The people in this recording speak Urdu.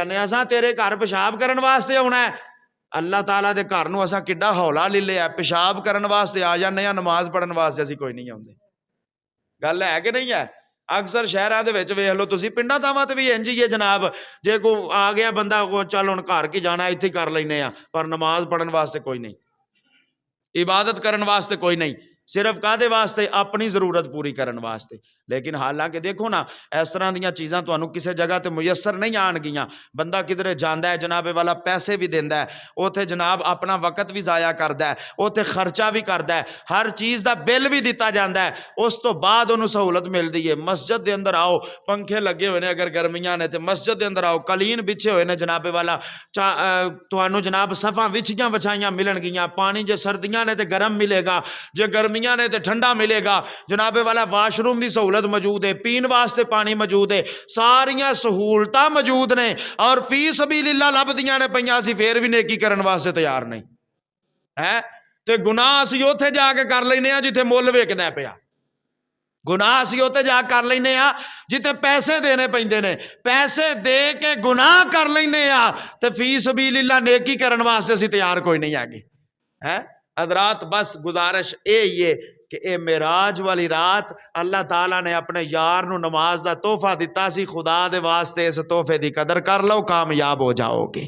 جانے اساں تیرے گھر پیشاب کرن واسطے آنا ہے. اللہ تعالیٰ دے گھر نو اساں کڈا ہولا لے لیا, پیشاب کرن واسطے آ جانے, نماز پڑھن واسطے اسی کوئی نہیں آتے. گل ہے کہ نہیں ہے؟ اکثر شہراں دے وچ ویکھ لو تسی, پنڈاں تاواں تے بھی انج ہی ہے جناب. جے کو آ گیا بندہ کو چل ہن گھر کی جانا ایتھے کر لینے آ, پر نماز پڑھن واسطے کوئی نہیں, عبادت کرن واسطے کوئی نہیں, صرف کادے واسطے؟ اپنی ضرورت پوری کرن واسطے. لیکن حالانکہ دیکھو نا اس طرح دیاں چیزاں تانوں کسے جگہ تے میسر نہیں آن گیاں. بندہ کدھر جاندا ہے جناب والا, پیسے بھی دیندا ہے اوتھے, جناب اپنا وقت بھی ضائع کردا ہے اوتھے, خرچہ بھی کردا ہے, ہر چیز دا بل بھی دتا جاندا ہے. اس تو بعد انہوں سہولت ملدی ہے. مسجد دے اندر آؤ, پنکھے لگے ہوئے نے اگر گرمیاں نے تے مسجد دے اندر آؤ, قالین بچھے ہوئے نے جناب والا, تانوں جناب صفاں وچھیاں وچھائیاں ملن گیاں. پانی جے سردیاں نے تے گرم ملے گا, جے گرمیاں نے تے ٹھنڈا ملے گا. جناب والا واش روم دی سہولت موجود ہے, پین واسطے پانی موجود ہے, ساریاں سہولتاں موجود نے. اور فی سبیل اللہ لبدیاں نے پئیاں, اسی پھر بھی نیکی کرن واسطے تیار نہیں ہے. تے گناہ اسی اوتھے جا کے کر لینے آ جتھے مول ویکدا پیا. گناہ اسی اوتے جا کر لینے آ جتے پیسے دینے پیندے نے, پیسے دے کے گناہ کر لینے آ, تے فی سبیل اللہ نیکی کرن واسطے اسی تیار کوئی نہیں آگے. حضرات بس گزارش اے ہی ہے کہ اے معراج والی رات اللہ تعالیٰ نے اپنے یار نو نماز دا تحفہ دیتا سی. خدا دے واسطے اس تحفے دی قدر کر لو, کامیاب ہو جاؤ گے.